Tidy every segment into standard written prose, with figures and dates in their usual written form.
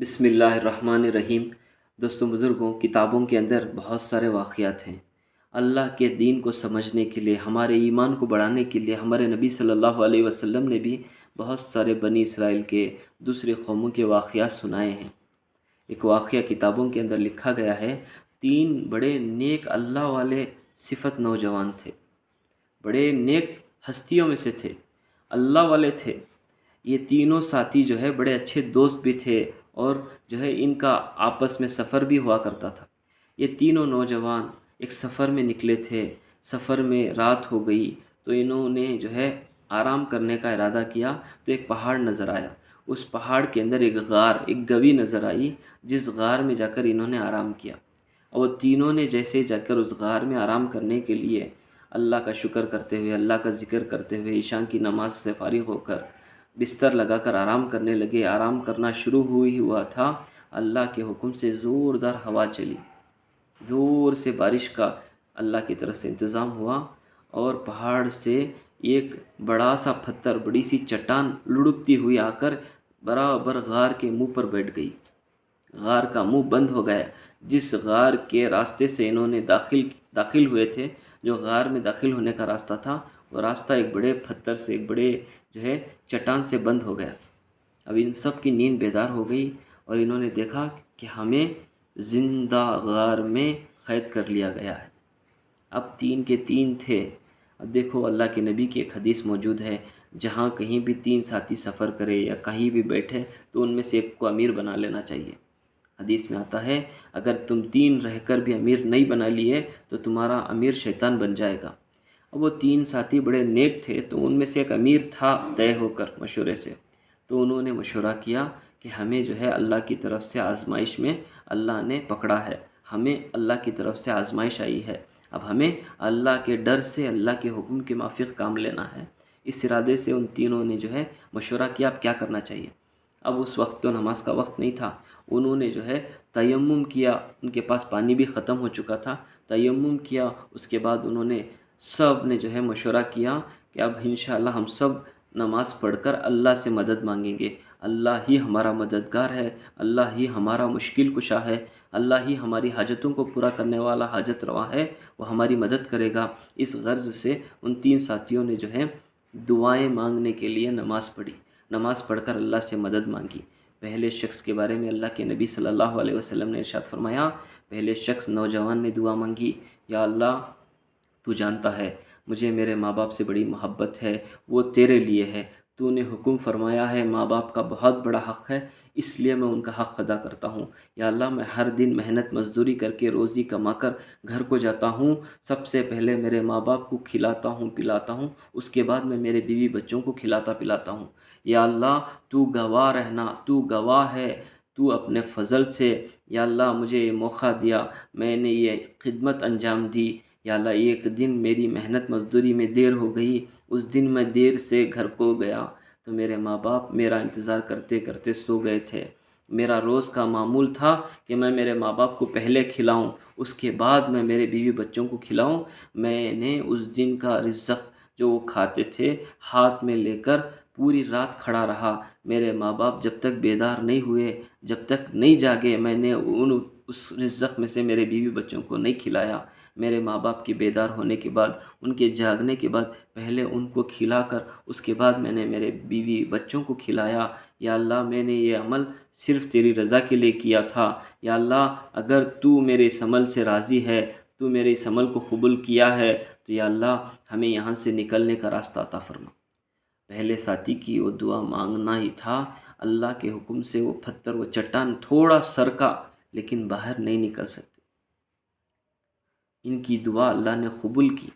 بسم اللہ الرحمن الرحیم۔ دوستوں بزرگوں، کتابوں کے اندر بہت سارے واقعات ہیں۔ اللہ کے دین کو سمجھنے کے لیے، ہمارے ایمان کو بڑھانے کے لیے ہمارے نبی صلی اللہ علیہ وسلم نے بھی بہت سارے بنی اسرائیل کے دوسرے قوموں کے واقعات سنائے ہیں۔ ایک واقعہ کتابوں کے اندر لکھا گیا ہے، 3 بڑے نیک اللہ والے صفت نوجوان تھے، بڑے نیک ہستیوں میں سے تھے، اللہ والے تھے۔ یہ تینوں ساتھی جو ہے بڑے اچھے دوست بھی تھے، اور جو ہے ان کا آپس میں سفر بھی ہوا کرتا تھا۔ یہ تینوں نوجوان ایک سفر میں نکلے تھے۔ سفر میں رات ہو گئی تو انہوں نے جو ہے آرام کرنے کا ارادہ کیا، تو ایک پہاڑ نظر آیا۔ اس پہاڑ کے اندر ایک غار، ایک گوی نظر آئی، جس غار میں جا کر انہوں نے آرام کیا۔ اور تینوں نے جیسے جا کر اس غار میں آرام کرنے کے لیے اللہ کا شکر کرتے ہوئے، اللہ کا ذکر کرتے ہوئے، عشاء کی نماز سے فارغ ہو کر بستر لگا کر آرام کرنے لگے۔ آرام کرنا شروع ہوا تھا، اللہ کے حکم سے زوردار ہوا چلی، زور سے بارش کا اللہ کی طرف سے انتظام ہوا، اور پہاڑ سے ایک بڑا سا پتھر، بڑی سی چٹان لڑکتی ہوئی آ کر برابر غار کے منہ پر بیٹھ گئی۔ غار کا منہ بند ہو گیا۔ جس غار کے راستے سے انہوں نے داخل ہوئے تھے، جو غار میں داخل ہونے کا راستہ تھا، وہ راستہ ایک بڑے پتھر سے، ایک بڑے جو ہے چٹان سے بند ہو گیا۔ اب ان سب کی نیند بیدار ہو گئی، اور انہوں نے دیکھا کہ ہمیں زندہ غار میں قید کر لیا گیا ہے۔ اب 3 کے 3 تھے۔ اب دیکھو، اللہ کے نبی کی ایک حدیث موجود ہے، جہاں کہیں بھی 3 ساتھی سفر کرے یا کہیں بھی بیٹھے تو ان میں سے ایک کو امیر بنا لینا چاہیے۔ حدیث میں آتا ہے، اگر تم 3 رہ کر بھی امیر نہیں بنا لیے تو تمہارا امیر شیطان بن جائے گا۔ اب وہ 3 ساتھی بڑے نیک تھے، تو ان میں سے ایک امیر تھا طے ہو کر مشورے سے۔ تو انہوں نے مشورہ کیا کہ ہمیں جو ہے اللہ کی طرف سے آزمائش میں اللہ نے پکڑا ہے، ہمیں اللہ کی طرف سے آزمائش آئی ہے، اب ہمیں اللہ کے ڈر سے اللہ کے حکم کے موافق کام لینا ہے۔ اس ارادے سے ان تینوں نے جو ہے مشورہ کیا اب کیا کرنا چاہیے۔ اب اس وقت تو نماز کا وقت نہیں تھا، انہوں نے جو ہے تیمم کیا، ان کے پاس پانی بھی ختم ہو چکا تھا، تیمم کیا۔ اس کے بعد انہوں نے سب نے جو ہے مشورہ کیا کہ اب انشاءاللہ ہم سب نماز پڑھ کر اللہ سے مدد مانگیں گے۔ اللہ ہی ہمارا مددگار ہے، اللہ ہی ہمارا مشکل کشا ہے، اللہ ہی ہماری حاجتوں کو پورا کرنے والا حاجت روا ہے، وہ ہماری مدد کرے گا۔ اس غرض سے ان 3 ساتھیوں نے جو ہے دعائیں مانگنے کے لیے نماز پڑھی، نماز پڑھ کر اللہ سے مدد مانگی۔ پہلے شخص کے بارے میں اللہ کے نبی صلی اللہ علیہ وسلم نے ارشاد فرمایا، پہلے شخص نوجوان نے دعا مانگی، یا اللہ تو جانتا ہے مجھے میرے ماں باپ سے بڑی محبت ہے، وہ تیرے لیے ہے، تو نے حکم فرمایا ہے ماں باپ کا بہت بڑا حق ہے، اس لیے میں ان کا حق ادا کرتا ہوں۔ یا اللہ میں ہر دن محنت مزدوری کر کے روزی کما کر گھر کو جاتا ہوں، سب سے پہلے میرے ماں باپ کو کھلاتا ہوں پلاتا ہوں، اس کے بعد میں میرے بیوی بچوں کو کھلاتا پلاتا ہوں۔ یا اللہ تو گواہ رہنا، تو گواہ ہے، تو اپنے فضل سے یا اللہ مجھے یہ موقع دیا، میں نے یہ خدمت انجام دی۔ یا اللہ ایک دن میری محنت مزدوری میں دیر ہو گئی، اس دن میں دیر سے گھر کو گیا تو میرے ماں باپ میرا انتظار کرتے کرتے سو گئے تھے۔ میرا روز کا معمول تھا کہ میں میرے ماں باپ کو پہلے کھلاؤں، اس کے بعد میں میرے بیوی بچوں کو کھلاؤں۔ میں نے اس دن کا رزق جو وہ کھاتے تھے ہاتھ میں لے کر پوری رات کھڑا رہا، میرے ماں باپ جب تک بیدار نہیں ہوئے، جب تک نہیں جاگے، میں نے اس رزق میں سے میرے بیوی بچوں کو نہیں کھلایا۔ میرے ماں باپ کے بیدار ہونے کے بعد، ان کے جاگنے کے بعد، پہلے ان کو کھلا کر اس کے بعد میں نے میرے بیوی بچوں کو کھلایا۔ یا اللہ میں نے یہ عمل صرف تیری رضا کے لیے کیا تھا۔ یا اللہ اگر تو میرے اس عمل سے راضی ہے، تو میرے اس عمل کو قبول کیا ہے، تو یا اللہ ہمیں یہاں سے نکلنے کا راستہ عطا فرما۔ پہلے ساتھی کی وہ دعا مانگنا ہی تھا، اللہ کے حکم سے وہ پتھر، وہ چٹان تھوڑا سرکا، لیکن باہر نہیں نکل سکتے۔ ان کی دعا اللہ نے قبول کی۔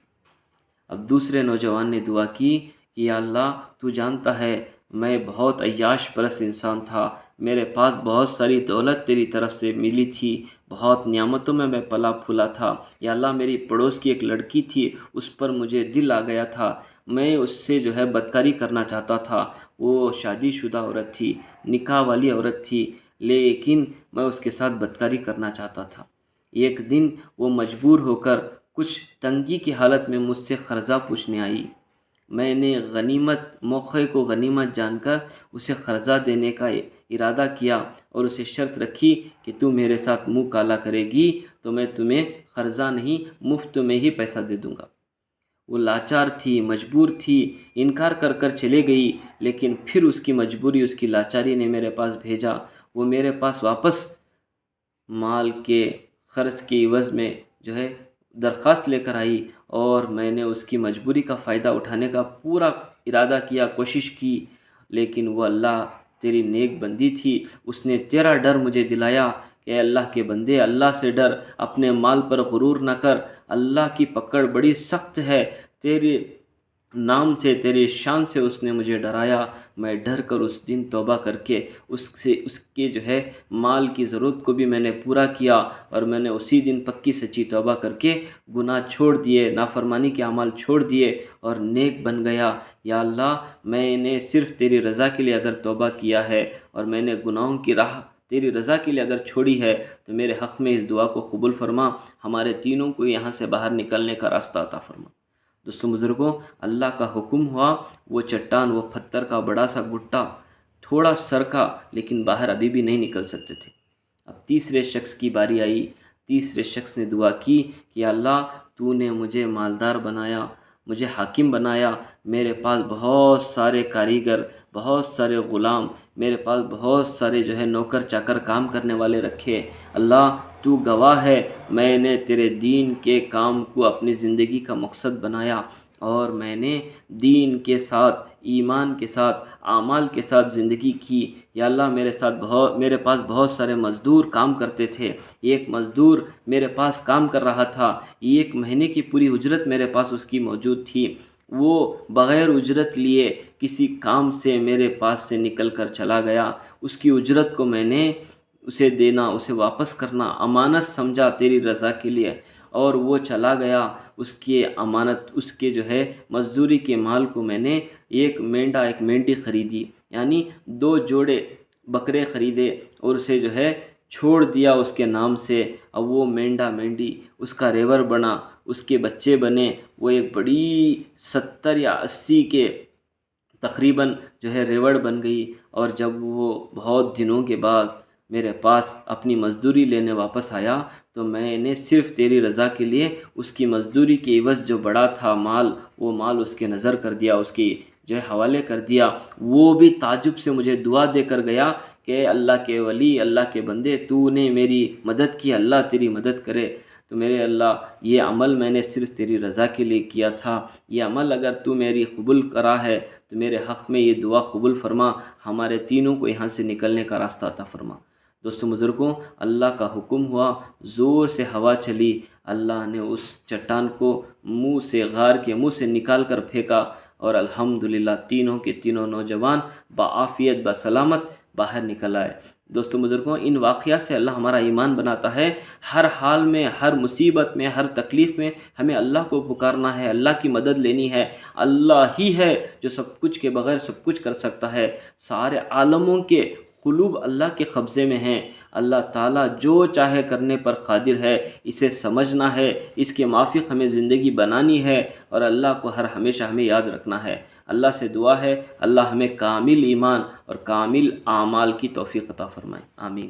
اب دوسرے نوجوان نے دعا کی کہ یا اللہ تو جانتا ہے میں بہت عیاش پرست انسان تھا، میرے پاس بہت ساری دولت تیری طرف سے ملی تھی، بہت نعمتوں میں پلا پھولا تھا۔ یا اللہ میری پڑوس کی ایک لڑکی تھی، اس پر مجھے دل آ گیا تھا، میں اس سے جو ہے بدکاری کرنا چاہتا تھا۔ وہ شادی شدہ عورت تھی، نکاح والی عورت تھی، لیکن میں اس کے ساتھ بدکاری کرنا چاہتا تھا۔ ایک دن وہ مجبور ہو کر کچھ تنگی کی حالت میں مجھ سے قرضہ پوچھنے آئی۔ میں نے موقع کو غنیمت جان کر اسے قرضہ دینے کا ارادہ کیا اور اسے شرط رکھی کہ تو میرے ساتھ منہ کالا کرے گی تو میں تمہیں قرضہ نہیں مفت میں ہی پیسہ دے دوں گا۔ وہ لاچار تھی، مجبور تھی، انکار کر کر چلے گئی، لیکن پھر اس کی مجبوری، اس کی لاچاری نے میرے پاس بھیجا۔ وہ میرے پاس واپس مال کے قرض کے عوض میں جو ہے درخواست لے کر آئی، اور میں نے اس کی مجبوری کا فائدہ اٹھانے کا پورا ارادہ کیا، کوشش کی، لیکن وہ اللہ تیری نیک بندی تھی، اس نے تیرا ڈر مجھے دلایا کہ اے اللہ کے بندے، اللہ سے ڈر، اپنے مال پر غرور نہ کر، اللہ کی پکڑ بڑی سخت ہے، تیرے نام سے، تیری شان سے اس نے مجھے ڈرایا۔ میں ڈر کر اس دن توبہ کر کے اس کے جو ہے مال کی ضرورت کو بھی میں نے پورا کیا، اور میں نے اسی دن پکی سچی توبہ کر کے گناہ چھوڑ دیے، نافرمانی کے اعمال چھوڑ دیے اور نیک بن گیا۔ یا اللہ، میں نے صرف تیری رضا کے لیے اگر توبہ کیا ہے اور میں نے گناہوں کی راہ تیری رضا کے لیے اگر چھوڑی ہے تو میرے حق میں اس دعا کو قبول فرما، ہمارے تینوں کو یہاں سے باہر نکلنے کا راستہ عطا فرما۔ دوستو بزرگوں، اللہ کا حکم ہوا، وہ چٹان، وہ پتھر کا بڑا سا گٹا تھوڑا سرکا، لیکن باہر ابھی بھی نہیں نکل سکتے تھے۔ اب تیسرے شخص کی باری آئی۔ تیسرے شخص نے دعا کی کہ یا اللہ، تو نے مجھے مالدار بنایا، مجھے حاکم بنایا، میرے پاس بہت سارے کاریگر، بہت سارے غلام، میرے پاس بہت سارے جو ہے نوکر چاکر کام کرنے والے رکھے۔ اللہ تو گواہ ہے، میں نے تیرے دین کے کام کو اپنی زندگی کا مقصد بنایا، اور میں نے دین کے ساتھ، ایمان کے ساتھ، اعمال کے ساتھ زندگی کی۔ یا اللہ، میرے پاس بہت سارے مزدور کام کرتے تھے۔ ایک مزدور میرے پاس کام کر رہا تھا، 1 مہینے کی پوری اجرت میرے پاس اس کی موجود تھی۔ وہ بغیر اجرت لیے کسی کام سے میرے پاس سے نکل کر چلا گیا۔ اس کی اجرت کو میں نے اسے دینا، اسے واپس کرنا امانت سمجھا تیری رضا کے لیے، اور وہ چلا گیا۔ اس کی امانت، اس کے جو ہے مزدوری کے مال کو میں نے ایک مینڈا، ایک مینڈی خریدی، یعنی 2 جوڑے بکرے خریدے، اور اسے جو ہے چھوڑ دیا اس کے نام سے۔ اب وہ مینڈا مینڈی اس کا ریور بنا، اس کے بچے بنے، وہ ایک بڑی 70 یا 80 کے تقریباً جو ہے ریوڑ بن گئی۔ اور جب وہ بہت دنوں کے بعد میرے پاس اپنی مزدوری لینے واپس آیا تو میں نے صرف تیری رضا کے لیے اس کی مزدوری کے عوض جو بڑا تھا مال، وہ مال اس کے نظر کر دیا، اس کی جو ہے حوالے کر دیا۔ وہ بھی تعجب سے مجھے دعا دے کر گیا کہ اللہ کے ولی، اللہ کے بندے، تو نے میری مدد کی، اللہ تیری مدد کرے۔ تو میرے اللہ، یہ عمل میں نے صرف تیری رضا کے لیے کیا تھا، یہ عمل اگر تو میری قبول کرا ہے تو میرے حق میں یہ دعا قبول فرما، ہمارے تینوں کو یہاں سے نکلنے کا راستہ عطا فرما۔ دوستو بزرگوں، اللہ کا حکم ہوا، زور سے ہوا چلی، اللہ نے اس چٹان کو غار کے منہ سے نکال کر پھینکا، اور الحمدللہ تینوں کے تینوں نوجوان بعافیت، بسلامت باہر نکل آئے۔ دوستو بزرگوں، ان واقعات سے اللہ ہمارا ایمان بناتا ہے۔ ہر حال میں، ہر مصیبت میں، ہر تکلیف میں ہمیں اللہ کو پکارنا ہے، اللہ کی مدد لینی ہے۔ اللہ ہی ہے جو سب کچھ کے بغیر سب کچھ کر سکتا ہے۔ سارے عالموں کے قلوب اللہ کے قبضے میں ہیں۔ اللہ تعالیٰ جو چاہے کرنے پر قادر ہے، اسے سمجھنا ہے، اس کے موافق ہمیں زندگی بنانی ہے، اور اللہ کو ہمیشہ ہمیں یاد رکھنا ہے۔ اللہ سے دعا ہے اللہ ہمیں کامل ایمان اور کامل اعمال کی توفیق عطا فرمائے، آمین۔